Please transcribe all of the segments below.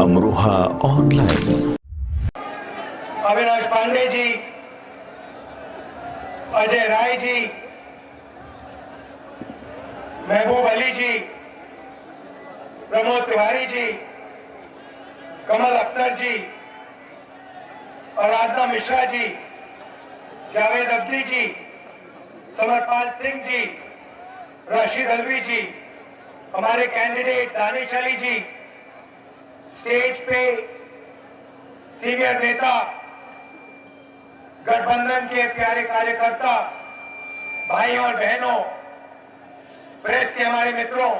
Amroha online. Avinash Pandey ji, Ajay Rai ji, महबूब अली जी, प्रमोद तिवारी जी, कमल अख्तर जी, आराधना मिश्रा जी, जावेद अब्दी जी, समरपाल सिंह जी, राशिद अलवी जी, हमारे candidate Danish Ali जी, stage पे senior नेता, गठबंधन के प्यारे कार्यकर्ता, भाइयों और बहनों, प्रेस के हमारे मित्रों,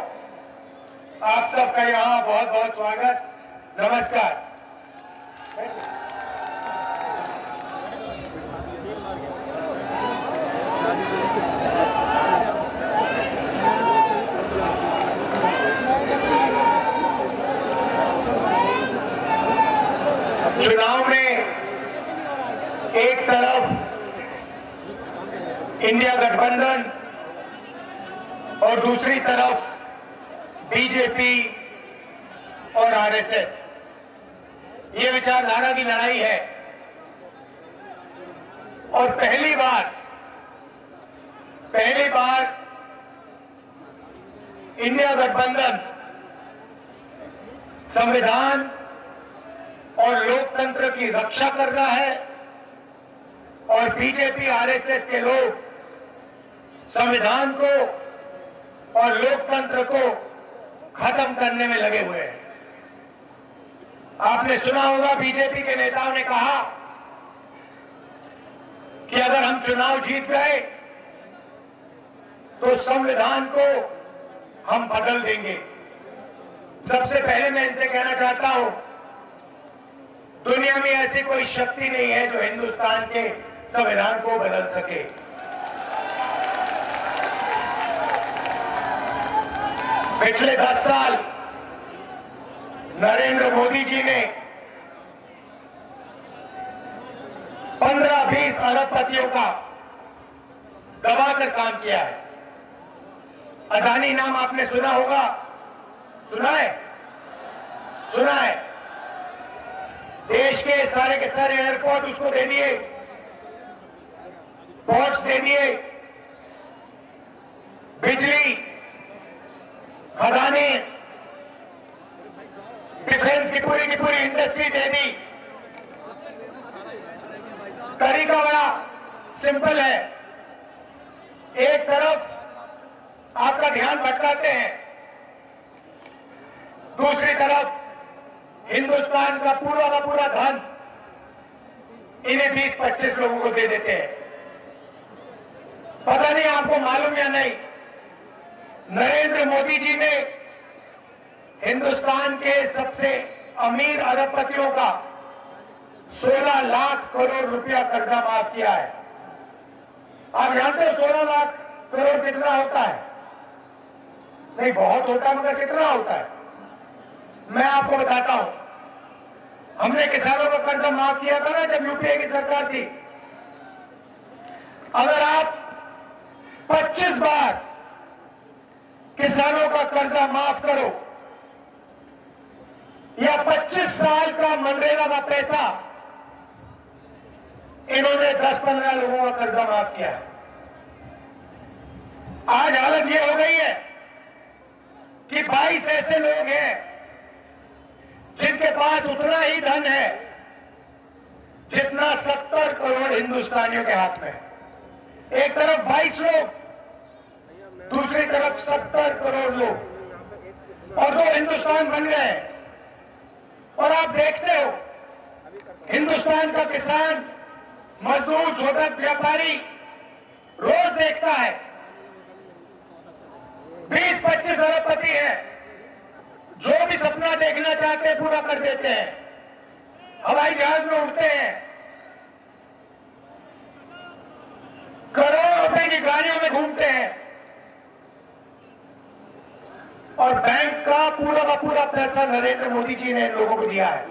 आप सबका यहाँ बहुत बहुत स्वागत, नमस्कार। चुनाव में एक तरफ इंडिया गठबंधन और दूसरी तरफ बीजेपी और आरएसएस, ये विचारधारा की लड़ाई है। और पहली बार इंडिया गठबंधन संविधान और लोकतंत्र की रक्षा कर रहा है और बीजेपी आरएसएस के लोग संविधान को और लोकतंत्र को खत्म करने में लगे हुए हैं। आपने सुना होगा, बीजेपी के नेताओं ने कहा कि अगर हम चुनाव जीत गए तो संविधान को हम बदल देंगे। सबसे पहले मैं इनसे कहना चाहता हूं, दुनिया में ऐसी कोई शक्ति नहीं है जो हिंदुस्तान के संविधान को बदल सके। पिछले 10 साल नरेंद्र मोदी जी ने 15-20 अरबपतियों का दबाकर काम किया है। अदानी नाम आपने सुना होगा, सुना है। देश के सारे एयरपोर्ट उसको दे दिए, पोर्ट्स दे दिए, बिजली, खदानें, डिफेंस की पूरी इंडस्ट्री दे दी। तरीका बड़ा सिंपल है, एक तरफ आपका ध्यान भटकाते हैं, दूसरी तरफ हिंदुस्तान का पूरा धन इन्हें 20-25 लोगों को दे देते हैं। पता नहीं आपको मालूम या नहीं, नरेंद्र मोदी जी ने हिंदुस्तान के सबसे अमीर अरबपतियों का 16 लाख करोड़ रुपया कर्जा माफ किया है। आप जानते हो 16 लाख करोड़ कितना होता है? नहीं, बहुत होता है, मगर कितना होता है मैं आपको बताता हूं। हमने किसानों का कर्जा माफ किया था ना जब यूपीए की सरकार थी। अगर आप 25 बार किसानों का कर्जा माफ करो या 25 साल का मनरेगा का पैसा, इन्होंने 10-15 लोगों का कर्जा माफ किया। आज हालत यह हो गई है कि 22 ऐसे लोग हैं जिनके पास उतना ही धन है जितना 70 करोड़ हिंदुस्तानियों के हाथ में है। एक तरफ 22 लोग, दूसरी तरफ 70 करोड़ लोग, और 2 हिंदुस्तान बन गए। और आप देखते हो, हिंदुस्तान का किसान, मजदूर, छोटा व्यापारी रोज देखता है 20-25 अरबपति है, जो भी सपना देखना चाहते हैं पूरा कर देते हैं। हवाई जहाज में उड़ते हैं, करोड़ों रुपए की गाड़ियों में घूमते हैं, और बैंक का पूरा पैसा नरेंद्र मोदी जी ने इन लोगों को दिया है।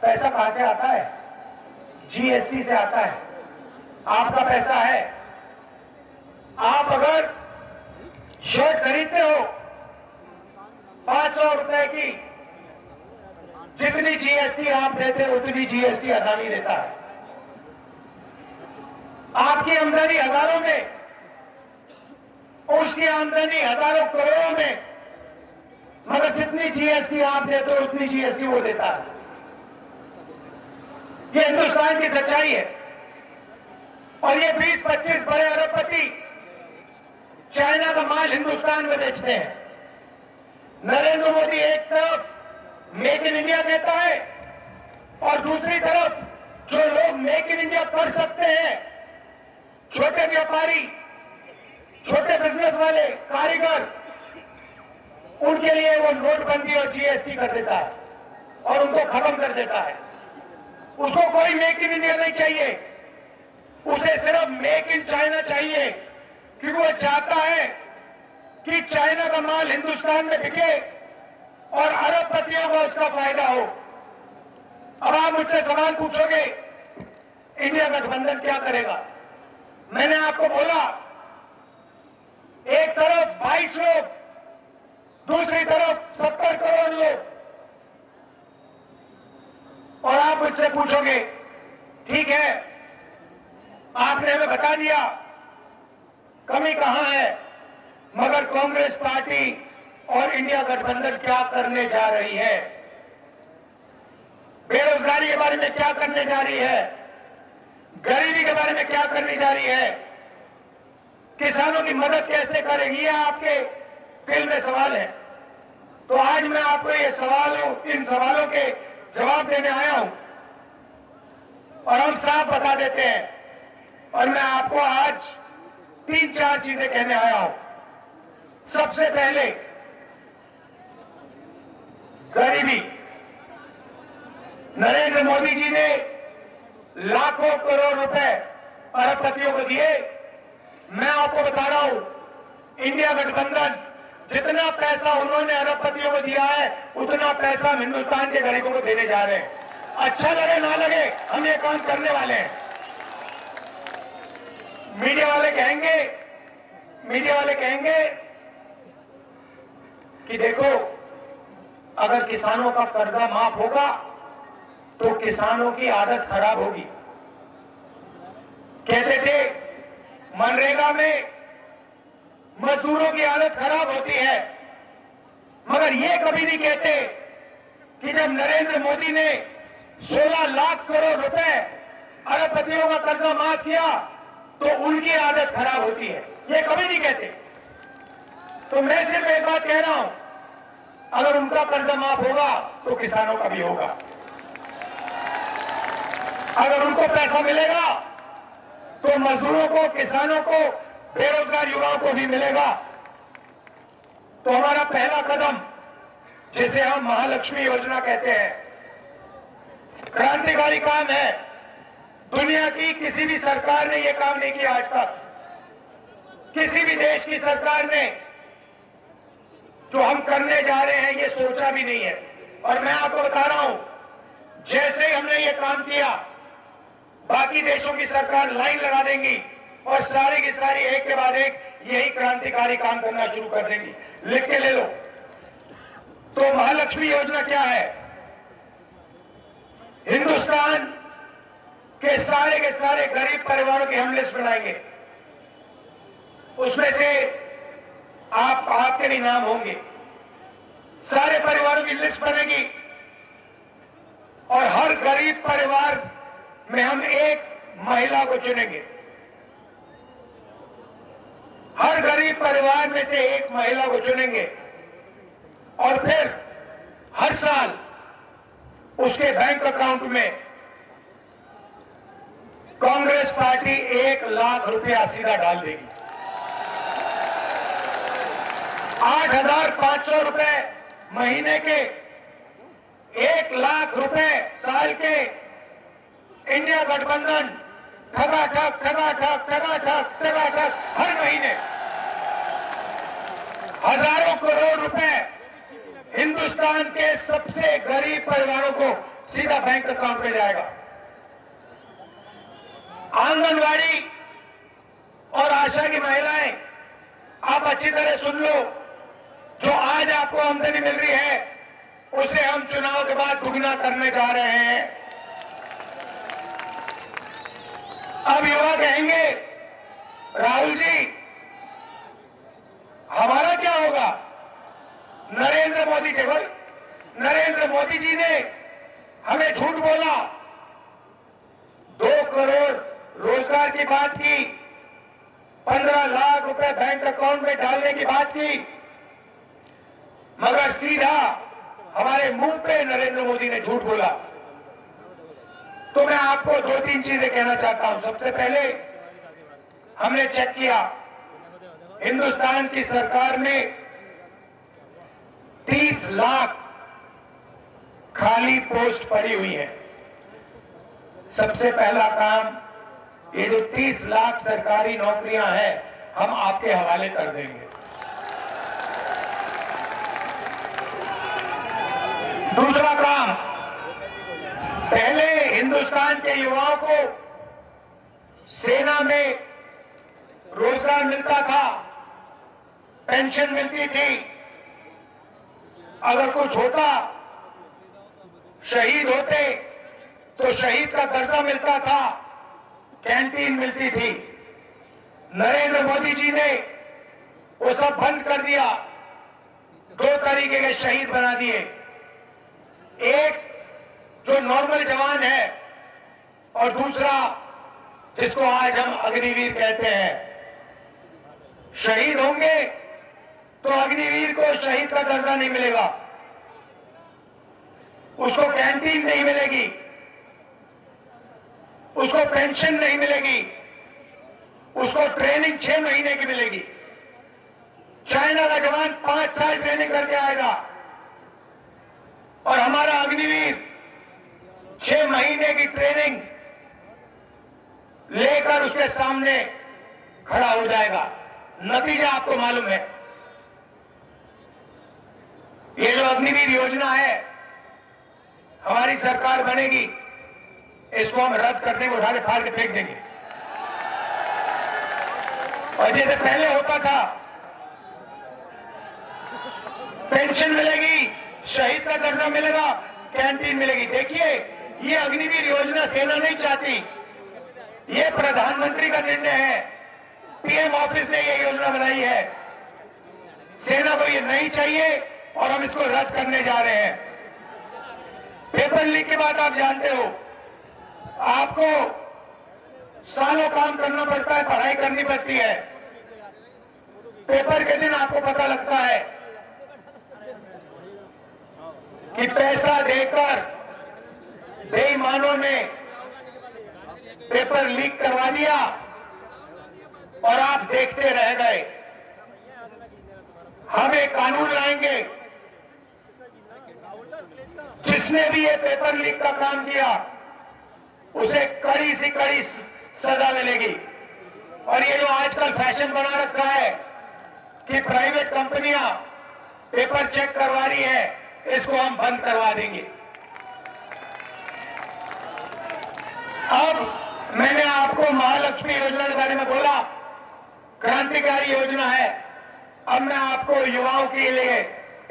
पैसा कहां से आता है? जीएसटी से आता है। आपका पैसा है। आप अगर शर्ट खरीदते हो 500 रुपए की, जितनी जीएसटी आप देते हैं उतनी जीएसटी अदानी देता है। आपकी आमदनी हजारों में, उसकी आमदनी हजारों करोड़ों में, मगर जितनी जीएसटी आप देते हो उतनी जीएसटी वो देता है। ये हिंदुस्तान की सच्चाई है। और ये 20-25 बड़े अरबपति चाइना का माल हिंदुस्तान में बेचते हैं। नरेंद्र मोदी एक तरफ मेक इन इंडिया कहता है और दूसरी तरफ जो लोग मेक इन इंडिया कर सकते हैं, छोटे व्यापारी, छोटे बिजनेस वाले, कारीगर, उनके लिए वो नोटबंदी और जीएसटी कर देता है और उनको खत्म कर देता है। उसको कोई मेक इन इंडिया नहीं चाहिए, उसे सिर्फ मेक इन चाइना चाहिए, क्योंकि वो चाहता है कि चाइना का माल हिंदुस्तान में बिके और अरबपतियों को उसका फायदा हो। अब आप मुझसे सवाल पूछोगे, इंडिया गठबंधन क्या करेगा? मैंने आपको बोला, एक तरफ 22 लोग, दूसरी तरफ 70 करोड़ लोग। और आप मुझसे पूछोगे, ठीक है, आपने हमें बता दिया कमी कहां है, मगर कांग्रेस पार्टी और इंडिया गठबंधन क्या करने जा रही है? बेरोजगारी के बारे में क्या करने जा रही है? गरीबी के बारे में क्या करने जा रही है? किसानों की मदद कैसे करेगी? ये आपके दिल में सवाल है। तो आज मैं आपको इन सवालों के जवाब देने आया हूं और हम साफ बता देते हैं। और मैं आपको आज 3-4 चीजें कहने आया हूं। सबसे पहले, गरीबी। नरेंद्र मोदी जी ने लाखों करोड़ रुपए अरबपतियों को दिए। मैं आपको बता रहा हूं, इंडिया गठबंधन जितना पैसा उन्होंने अरबपतियों को दिया है, उतना पैसा हम हिंदुस्तान के गरीबों को देने जा रहे हैं। अच्छा लगे ना लगे, हम ये काम करने वाले हैं। मीडिया वाले कहेंगे कि देखो, अगर किसानों का कर्जा माफ होगा तो किसानों की आदत खराब होगी। कहते थे मनरेगा में मजदूरों की आदत खराब होती है, मगर ये कभी नहीं कहते कि जब नरेंद्र मोदी ने 16 लाख करोड़ रुपए अरबपतियों का कर्जा माफ किया तो उनकी आदत खराब होती है। ये कभी नहीं कहते। तो मैं सिर्फ एक बात कह रहा हूं, अगर उनका कर्जा माफ होगा तो किसानों का भी होगा। अगर उनको पैसा मिलेगा तो मजदूरों को, किसानों को, बेरोजगार युवाओं को भी मिलेगा। तो हमारा पहला कदम, जिसे हम महालक्ष्मी योजना कहते हैं, क्रांतिकारी काम है। दुनिया की किसी भी सरकार ने यह काम नहीं किया आज तक। किसी भी देश की सरकार ने जो हम करने जा रहे हैं ये सोचा भी नहीं है। और मैं आपको बता रहा हूं, जैसे हमने ये काम किया, बाकी देशों की सरकार लाइन लगा देंगी और सारी की सारी एक के बाद एक यही क्रांतिकारी काम करना शुरू कर देंगी। लिख के ले लो। तो महालक्ष्मी योजना क्या है? हिंदुस्तान के सारे गरीब परिवारों की हम लिस्ट बनाएंगे। उसमें से आपके भी नाम होंगे। सारे परिवारों की लिस्ट बनेगी और हर गरीब परिवार में हम एक महिला को चुनेंगे। हर गरीब परिवार में से एक महिला को चुनेंगे और फिर हर साल उसके बैंक अकाउंट में कांग्रेस पार्टी 1 लाख रुपया सीधा डाल देगी। 8,500 रुपए महीने के, 1 लाख रुपए साल के। इंडिया गठबंधन ठगाठक हर महीने हजारों करोड़ रुपए हिंदुस्तान के सबसे गरीब परिवारों को सीधा बैंक अकाउंट में जाएगा। आंगनवाड़ी और आशा की महिलाएं, आप अच्छी तरह सुन लो, जो आज आपको आमदनी मिल रही है, उसे हम चुनाव के बाद दुगना करने जा रहे हैं। अब युवा कहेंगे राहुल जी हमारा क्या होगा? नरेंद्र मोदी जी, भाई नरेंद्र मोदी जी ने हमें झूठ बोला, 2 करोड़ रोजगार की बात की, 15 लाख रुपए बैंक अकाउंट में डालने की बात की, मगर सीधा हमारे मुंह पे नरेंद्र मोदी ने झूठ बोला। तो मैं आपको 2-3 चीजें कहना चाहता हूं। सबसे पहले हमने चेक किया, हिंदुस्तान की सरकार में 30 लाख खाली पोस्ट पड़ी हुई है। सबसे पहला काम, ये जो 30 लाख सरकारी नौकरियां हैं हम आपके हवाले कर देंगे। दूसरा काम, पहले हिंदुस्तान के युवाओं को सेना में रोजगार मिलता था, पेंशन मिलती थी, अगर कुछ होता, शहीद होते तो शहीद का दर्जा मिलता था, कैंटीन मिलती थी। नरेंद्र मोदी जी ने वो सब बंद कर दिया, 2 तरीके के शहीद बना दिए। एक जो नॉर्मल जवान है और दूसरा जिसको आज हम अग्निवीर कहते हैं। शहीद होंगे तो अग्निवीर को शहीद का दर्जा नहीं मिलेगा, उसको कैंटीन नहीं मिलेगी, उसको पेंशन नहीं मिलेगी, उसको ट्रेनिंग 6 महीने की मिलेगी। चाइना का जवान 5 साल ट्रेनिंग करके आएगा और हमारा अग्निवीर 6 महीने की ट्रेनिंग लेकर उसके सामने खड़ा हो जाएगा। नतीजा आपको मालूम है। ये जो अग्निवीर योजना है, हमारी सरकार बनेगी, इसको हम रद्द कर देंगे, उठा के फाड़ के फेंक देंगे। और जैसे पहले होता था, पेंशन मिलेगी, शहीद का दर्जा मिलेगा, कैंटीन मिलेगी। देखिए, ये अग्निवीर योजना सेना नहीं चाहती, ये प्रधानमंत्री का निर्णय है, पीएम ऑफिस ने ये योजना बनाई है। सेना को ये नहीं चाहिए और हम इसको रद्द करने जा रहे हैं। पेपर लीक की बात आप जानते हो, आपको सालों काम करना पड़ता है, पढ़ाई करनी पड़ती है, पेपर के दिन आपको पता लगता है कि पैसा देकर बेईमानों ने पेपर लीक करवा दिया और आप देखते रह गए। हम एक कानून लाएंगे, जिसने भी ये पेपर लीक का काम किया उसे कड़ी से कड़ी सजा मिलेगी। और ये जो आजकल फैशन बना रखा है कि प्राइवेट कंपनियां पेपर चेक करवा रही है, इसको हम बंद करवा देंगे। अब मैंने आपको महालक्ष्मी योजना के बारे में बोला, क्रांतिकारी योजना है। अब मैं आपको युवाओं के लिए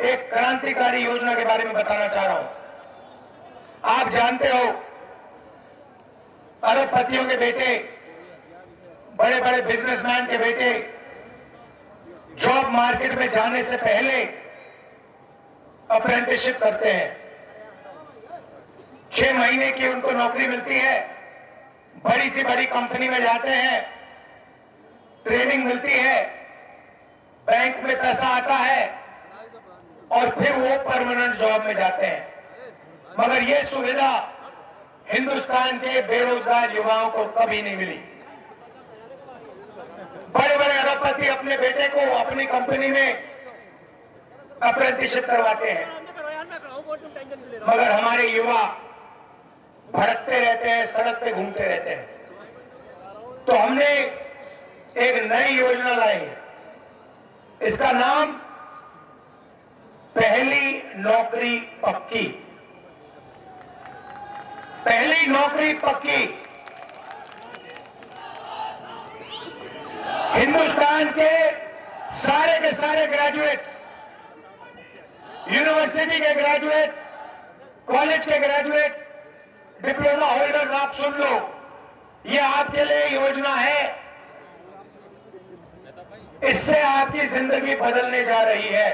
एक क्रांतिकारी योजना के बारे में बताना चाह रहा हूं। आप जानते हो, अरबपतियों के बेटे, बड़े बड़े बिजनेसमैन के बेटे जॉब मार्केट में जाने से पहले अप्रेंटिसशिप करते हैं। 6 महीने की उनको नौकरी मिलती है, बड़ी सी बड़ी कंपनी में जाते हैं, ट्रेनिंग मिलती है, बैंक में पैसा आता है और फिर वो परमानेंट जॉब में जाते हैं। मगर ये सुविधा हिंदुस्तान के बेरोजगार युवाओं को कभी नहीं मिली। बड़े बड़े अरबपति अपने बेटे को अपनी कंपनी में अप्रेंटिसशिप करवाते हैं, मगर हमारे युवा भटकते रहते हैं, सड़क पे घूमते रहते हैं। तो हमने एक नई योजना लाई है, इसका नाम पहली नौकरी पक्की। पहली नौकरी पक्की हिंदुस्तान के सारे ग्रेजुएट्स यूनिवर्सिटी के ग्रेजुएट, कॉलेज के ग्रेजुएट, डिप्लोमा होल्डर्स, आप सुन लो, ये आपके लिए योजना है। इससे आपकी जिंदगी बदलने जा रही है।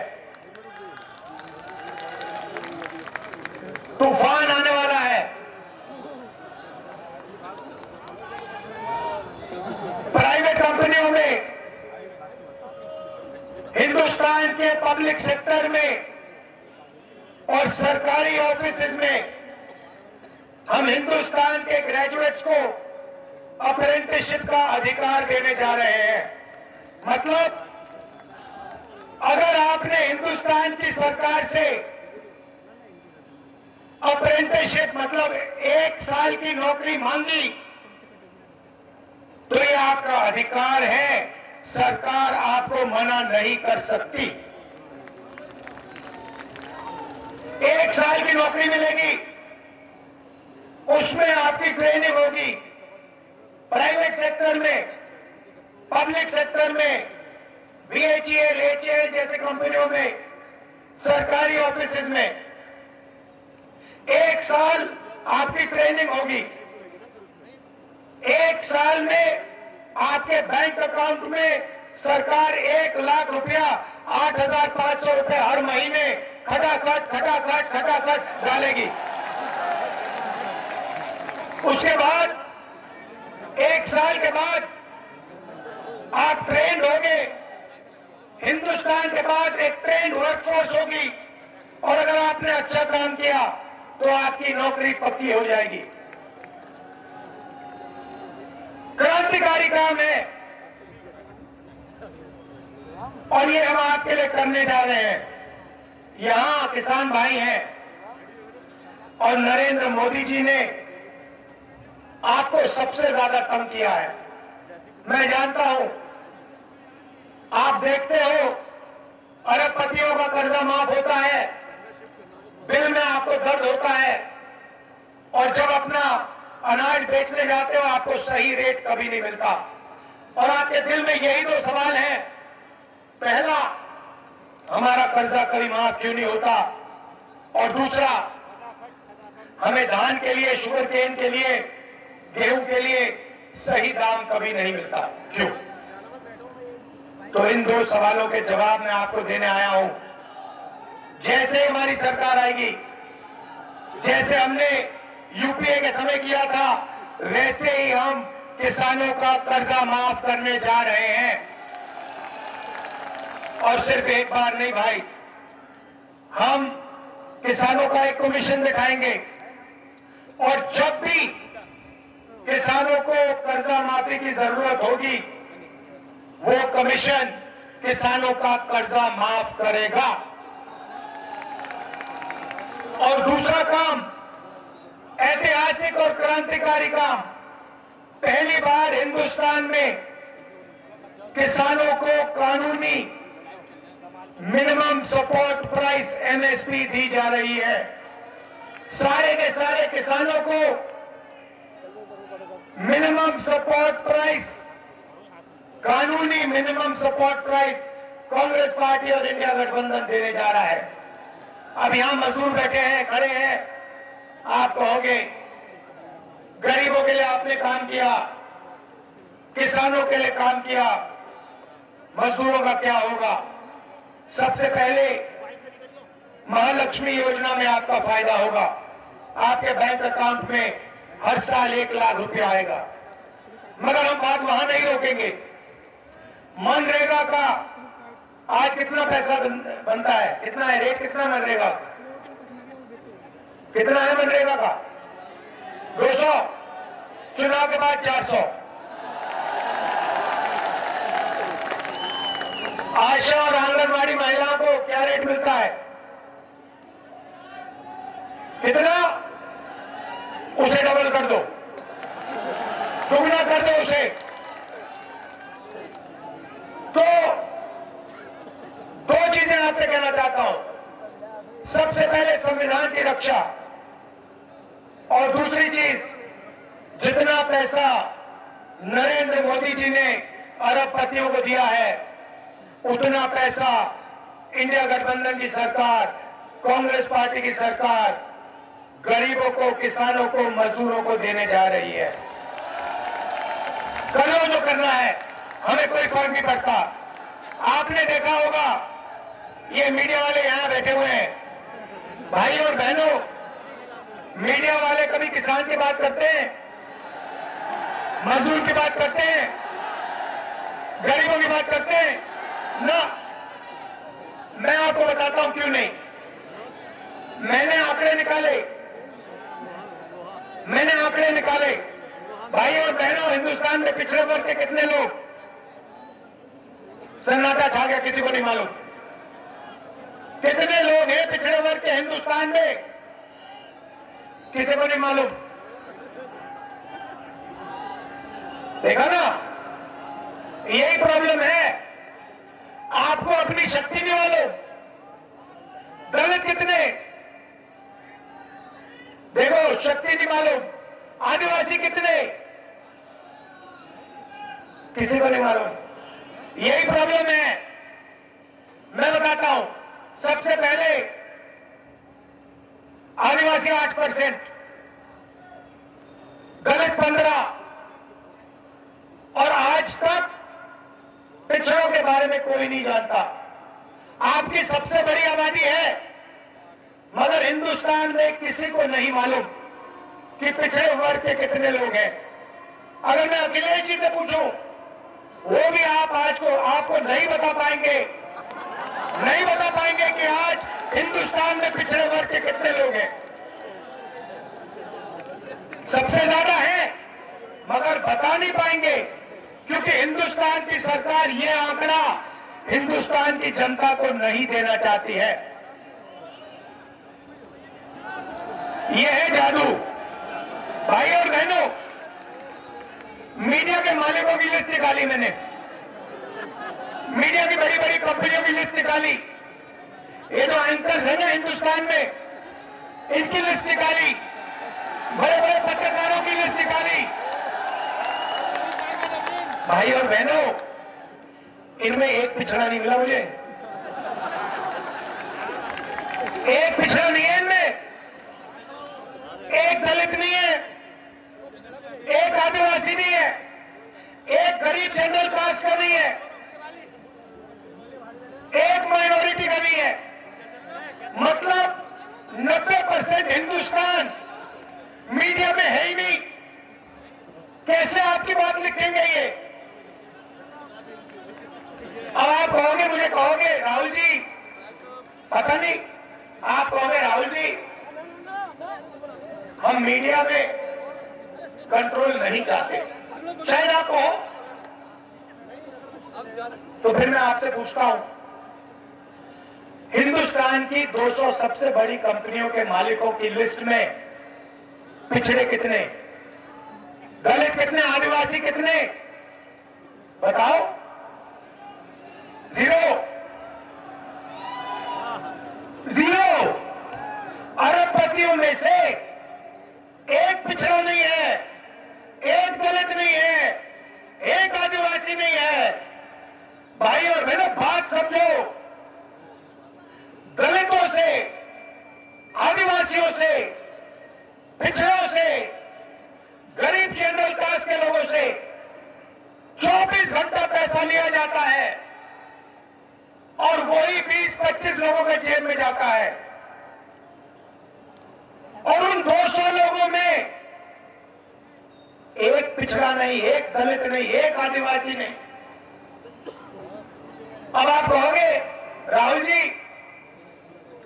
तूफान आने वाला है। प्राइवेट कंपनियों में, हिंदुस्तान के पब्लिक सेक्टर में और सरकारी ऑफिसेज में हम हिंदुस्तान के ग्रेजुएट्स को अप्रेंटिसशिप का अधिकार देने जा रहे हैं। मतलब अगर आपने हिंदुस्तान की सरकार से अप्रेंटिसशिप मतलब 1 साल की नौकरी मांगी तो ये आपका अधिकार है, सरकार आपको मना नहीं कर सकती। 1 साल की नौकरी मिलेगी, उसमें आपकी ट्रेनिंग होगी। प्राइवेट सेक्टर में, पब्लिक सेक्टर में, बीएचईएल, एचईएल जैसे कंपनियों में, सरकारी ऑफिसेज में 1 साल आपकी ट्रेनिंग होगी। 1 साल में आपके बैंक अकाउंट में सरकार 1 लाख रुपया, 8,500 रुपए हर महीने खटाखट डालेगी। उसके बाद 1 साल के बाद आप ट्रेंड होंगे। हिंदुस्तान के पास एक ट्रेंड वर्कफोर्स होगी और अगर आपने अच्छा काम किया तो आपकी नौकरी पक्की हो जाएगी। क्रांतिकारी काम है और ये हम आपके लिए करने जा रहे हैं। यहां किसान भाई हैं और नरेंद्र मोदी जी ने आपको सबसे ज्यादा तंग किया है। मैं जानता हूं, आप देखते हो अरबपतियों का कर्जा माफ होता है, बिल में आपको दर्द होता है और जब अपना अनाज बेचने जाते हो आपको सही रेट कभी नहीं मिलता। और आपके दिल में यही 2 सवाल हैं। पहला, हमारा कर्जा कभी माफ क्यों नहीं होता, और दूसरा, हमें धान के लिए, शुगर केन के लिए, गेहूं के लिए सही दाम कभी नहीं मिलता, क्यों? तो इन 2 सवालों के जवाब मैं आपको देने आया हूं। जैसे हमारी सरकार आएगी, जैसे हमने यूपीए के समय किया था, वैसे ही हम किसानों का कर्जा माफ करने जा रहे हैं। और सिर्फ एक बार नहीं भाई, हम किसानों का एक कमीशन दिखाएंगे और जब भी किसानों को कर्जा माफी की जरूरत होगी वो कमीशन किसानों का कर्जा माफ करेगा। और दूसरा काम, ऐतिहासिक और क्रांतिकारी काम, पहली बार हिंदुस्तान में किसानों को कानूनी मिनिमम सपोर्ट प्राइस एमएसपी दी जा रही है। सारे के सारे किसानों को मिनिमम सपोर्ट प्राइस, कानूनी minimum support price Congress party और इंडिया गठबंधन देने जा रहा है। अब यहां मजदूर बैठे हैं, खड़े हैं, आप कहोगे गरीबों के लिए आपने काम किया, किसानों के लिए काम किया, मजदूरों का क्या होगा? सबसे पहले महालक्ष्मी योजना में आपका फायदा होगा। आपके बैंक अकाउंट में हर साल 1 लाख रुपया आएगा। मगर हम बात वहां नहीं रोकेंगे। मनरेगा का आज कितना पैसा बनता है? कितना है रेट? कितना मनरेगा? कितना है मनरेगा का? 200, चुनाव के बाद 400। आशा और आंगनबाड़ी महिलाओं को क्या रेट मिलता है? कितना? उसे डबल कर दो, दुगना कर दो उसे। तो 2 चीजें आपसे कहना चाहता हूं। सबसे पहले संविधान की रक्षा, और दूसरी चीज, जितना पैसा नरेंद्र मोदी जी ने अरबपतियों को दिया है उतना पैसा इंडिया गठबंधन की सरकार कांग्रेस पार्टी की सरकार गरीबों को, किसानों को, मजदूरों को देने जा रही है। कर लो जो करना है, हमें कोई फर्क नहीं पड़ता। आपने देखा होगा, ये मीडिया वाले यहां बैठे हुए हैं, भाई और बहनों, मीडिया वाले कभी किसान की बात करते हैं, मजदूर की बात करते हैं, गरीबों की बात करते हैं ना? मैं आपको बताता हूं क्यों नहीं। मैंने आंकड़े निकाले, भाई और बहनों, हिंदुस्तान में पिछड़े वर्ग के कितने लोग? सन्नाटा छा गया, किसी को नहीं मालूम। कितने लोग हैं पिछड़े वर्ग के हिंदुस्तान में? किसी को नहीं मालूम। देखा ना, यही प्रॉब्लम है। आपको अपनी शक्ति नहीं मालूम। दलित कितने? देखो, शक्ति नहीं मालूम। आदिवासी कितने? किसी को नहीं मालूम। यही प्रॉब्लम है। मैं बताता हूं। सबसे पहले आदिवासी 8%, दलित 15%, और आज तक पिछड़ों के बारे में कोई नहीं जानता। आपकी सबसे बड़ी आबादी है, मगर हिंदुस्तान में किसी को नहीं मालूम कि पिछड़े वर्ग के कितने लोग हैं। अगर मैं अखिलेश जी से पूछूं, वो भी आपको नहीं बता पाएंगे कि आज हिंदुस्तान में पिछड़े वर्ग के कितने लोग हैं। सबसे ज्यादा है, मगर बता नहीं पाएंगे, क्योंकि हिंदुस्तान की सरकार ये आंकड़ा हिंदुस्तान की जनता को नहीं देना चाहती है। ये है जादू। भाई और बहनों, मीडिया के मालिकों की लिस्ट निकाली मैंने, मीडिया की बड़ी बड़ी कंपनियों की लिस्ट निकाली, ये जो एंकर्स है ना हिंदुस्तान में, इनकी लिस्ट निकाली, बड़े बड़े पत्रकारों की लिस्ट निकाली। भाई और बहनों, इनमें एक पिछड़ा नहीं मिला मुझे। एक पिछड़ा नहीं है इनमें, एक दलित नहीं है, एक आदिवासी नहीं है, एक गरीब जनरल कास्ट का नहीं है, एक माइनॉरिटी का नहीं है। मतलब 90% हिंदुस्तान मीडिया में है ही नहीं। कैसे आपकी बात लिखेंगे ये? अब आप कहोगे, मुझे कहोगे राहुल जी, पता नहीं, आप कहोगे राहुल जी हम मीडिया में कंट्रोल नहीं चाहते, शायद आप कहो। तो फिर मैं आपसे पूछता हूं, हिंदुस्तान की 200 सबसे बड़ी कंपनियों के मालिकों की लिस्ट में पिछड़े कितने, दलित कितने, आदिवासी कितने? बताओ। जीरो। अरबपतियों में से एक पिछड़ा नहीं है, एक दलित नहीं है, एक आदिवासी नहीं है। भाई और बहनों, बात समझो। दलितों से, आदिवासियों से, पिछड़ों से, गरीब जनरल कास्ट के लोगों से 24 घंटा पैसा लिया जाता है और वही 20-25 लोगों के जेब में जाता है। और उन 200 लोगों में एक पिछड़ा नहीं, एक दलित नहीं, एक आदिवासी नहीं। अब आप कहोगे राहुल जी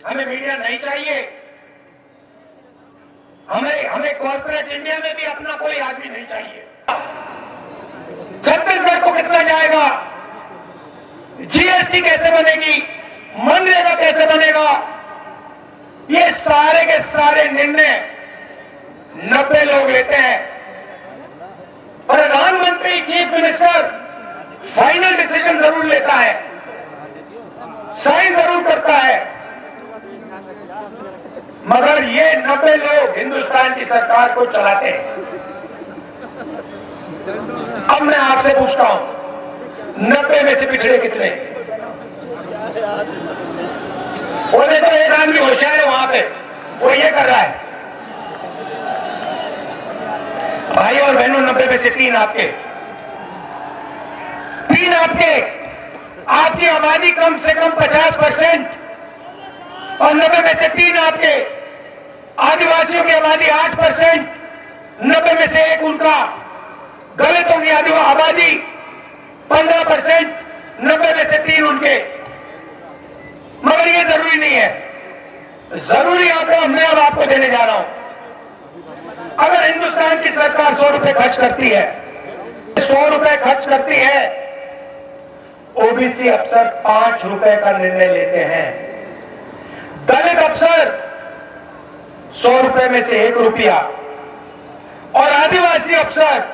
हमें मीडिया नहीं चाहिए, हमें कॉर्पोरेट इंडिया में भी अपना कोई आदमी नहीं चाहिए। छत्तीसगढ़ को कितना जाएगा, जीएसटी कैसे बनेगी, मनरेगा कैसे बनेगा, ये सारे के सारे निर्णय 90 लोग लेते हैं। प्रधानमंत्री, चीफ मिनिस्टर फाइनल डिसीजन जरूर लेता है, साइन जरूर करता है, मगर ये 90 लोग हिंदुस्तान की सरकार को चलाते हैं। अब मैं आपसे पूछता हूं, 90 में से पिछड़े कितने? बोले तो एक आदमी होशियार है वहां पे, वो ये कर रहा है। भाई और बहनों, 90 में से 3 आपके, 3 आपके। आपकी आबादी कम से कम 50% और 90 में से 3 आपके। आदिवासियों की आबादी 8%, 90 में से 1 उनका। दलितों की आबादी 15%, 90 में से 3 उनके। मगर ये जरूरी नहीं है, जरूरी आंकड़ा मैं अब आपको देने जा रहा हूं। अगर हिंदुस्तान की सरकार 100 रुपए खर्च करती है, 100 रुपए खर्च करती है, ओबीसी अफसर 5 रुपए का निर्णय लेते हैं। दलित अफसर 100 रुपए में से 1 रुपया और आदिवासी अफसर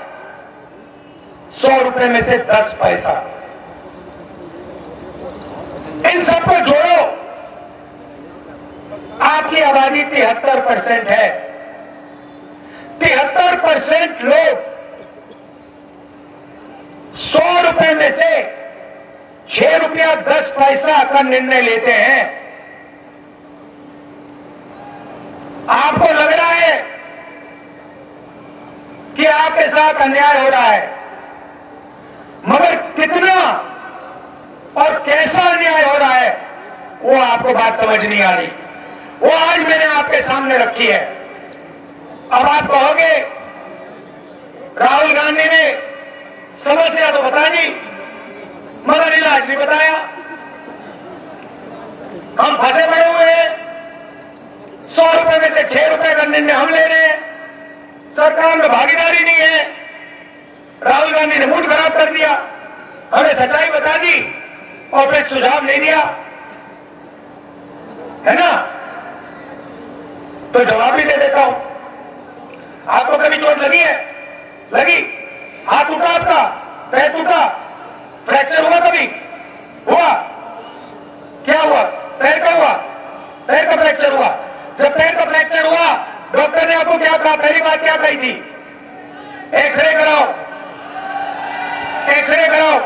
100 रुपए में से 10 पैसा। इन सबको जोड़ो, आपकी आबादी 73% है। 73% लोग 100 रुपए में से 6 रुपया 10 पैसा का निर्णय लेते हैं। आपको लग रहा है कि आपके साथ अन्याय हो रहा है, मगर कितना और कैसा अन्याय हो रहा है वो आपको बात समझ नहीं आ रही। वो आज मैंने आपके सामने रखी है। अब आप कहोगे राहुल गांधी ने समस्या तो बता दी मगर इलाज नहीं बताया। हम फंसे पड़े हुए हैं, 100 रुपए में से 6 रुपए का निर्णय हम ले रहे हैं, सरकार में भागीदारी नहीं है। राहुल गांधी ने मूड खराब कर दिया, हमें सच्चाई बता दी और फिर सुझाव नहीं दिया, है ना। तो जवाब भी दे देता हूं। आपको कभी चोट लगी है? लगी? हाथ टूटा आपका, पैर टूटा, फ्रैक्चर हुआ कभी? हुआ? क्या हुआ? पैर का हुआ? पैर का फ्रैक्चर हुआ। जब पैर का फ्रैक्चर हुआ, डॉक्टर ने आपको क्या कहा? पहली बात क्या कही थी? एक्सरे कराओ, एक्सरे कराओ।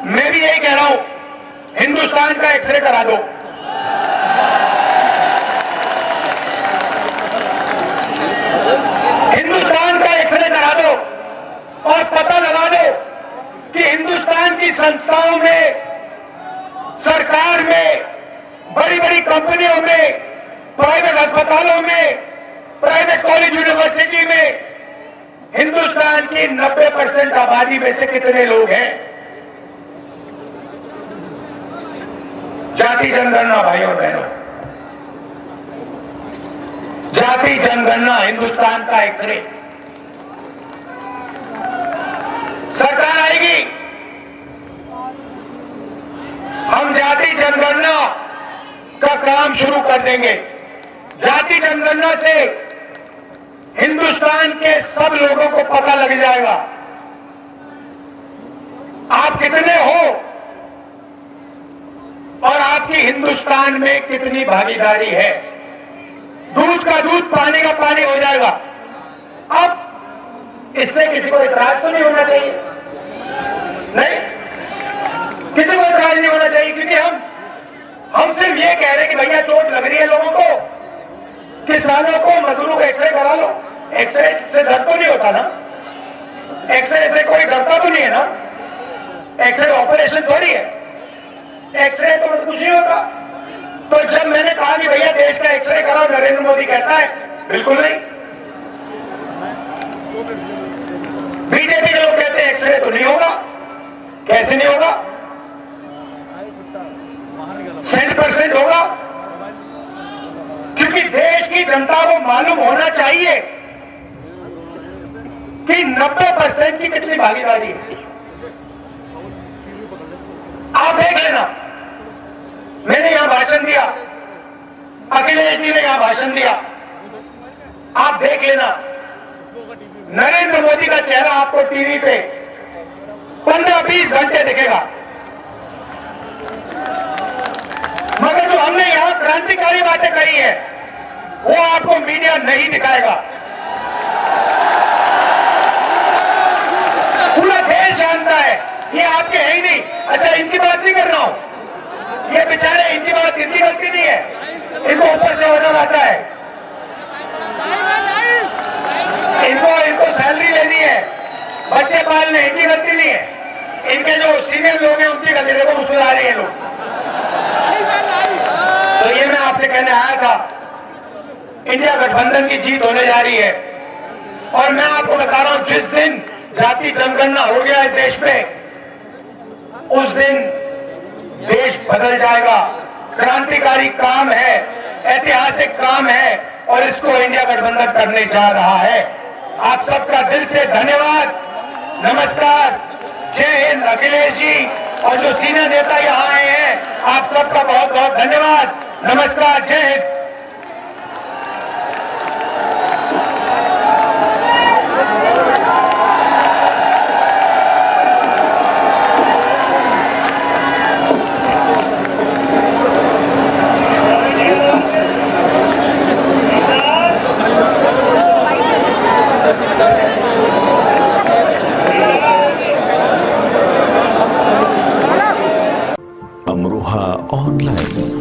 मैं भी यही कह रहा हूं, हिंदुस्तान का एक्सरे करा दो। हिंदुस्तान का एक्सरे करा दो और पता लगा दो कि हिंदुस्तान की संस्थाओं में, सरकार में, बड़ी बड़ी कंपनियों में, प्राइवेट अस्पतालों में, प्राइवेट कॉलेज यूनिवर्सिटी में हिंदुस्तान की 90% आबादी में से कितने लोग हैं। जाति जनगणना भाइयों और बहनों, जाति जनगणना, हिंदुस्तान का एक्सरे। सरकार आएगी, हम जाति जनगणना का काम शुरू कर देंगे। जाति जनगणना से हिंदुस्तान के सब लोगों को पता लग जाएगा आप कितने हो और आपकी हिंदुस्तान में कितनी भागीदारी है। दूध का दूध, पानी का पानी हो जाएगा। अब इससे किसी को इतराज तो नहीं होना चाहिए, नहीं, किसी को इतराज नहीं होना चाहिए, क्योंकि हम सिर्फ ये कह रहे हैं कि भैया चोट लग रही है लोगों को, किसानों को, मजदूरों को एक्सरे करा लो। एक्सरे से दर्द तो नहीं होता ना, एक्सरे से कोई डरता तो नहीं है ना, एक्सरे ऑपरेशन थोड़ी है, एक्सरे तो कुछ नहीं होता। तो जब मैंने कहा कि भैया देश का एक्सरे कराओ, नरेंद्र मोदी कहता है बिल्कुल नहीं। बीजेपी के लोग कहते हैं एक्सरे तो नहीं होगा। कैसे नहीं होगा? 100% होगा, क्योंकि देश की जनता को मालूम होना चाहिए कि 90% की कितनी भागीदारी है। आप देख लेना, मैंने यहां भाषण दिया, अखिलेश जी ने यहां भाषण दिया, आप देख लेना, नरेंद्र मोदी का चेहरा आपको टीवी पे 15-20 घंटे दिखेगा, मगर जो हमने यहां क्रांतिकारी बातें कही है वो आपको मीडिया नहीं दिखाएगा। पूरा देश जानता है, ये आपके है ही नहीं। अच्छा, इनकी बात नहीं कर रहा हूं, ये बेचारे इनकी बात, इनकी गलती नहीं है, इनको ऊपर से ऑर्डर आता है, इनको सैलरी लेनी है, बच्चे पालने, इनकी गलती नहीं है, इनके जो सीनियर लोग हैं उनकी गलती। देखो मुस्कुरा रहे हैं लोग। तो ये मैं आपसे कहने आया था, इंडिया गठबंधन की जीत होने जा रही है। और मैं आपको बता रहा हूं, जिस दिन जाति जनगणना हो गया इस देश में, उस दिन देश बदल जाएगा। क्रांतिकारी काम है, ऐतिहासिक काम है, और इसको इंडिया गठबंधन करने जा रहा है। आप सबका दिल से धन्यवाद, नमस्कार, जय हिंद। अखिलेश जी और जो सीनियर नेता यहां आए हैं, आप सबका बहुत बहुत धन्यवाद, नमस्कार, जय हिंद। अमरोहा ऑनलाइन।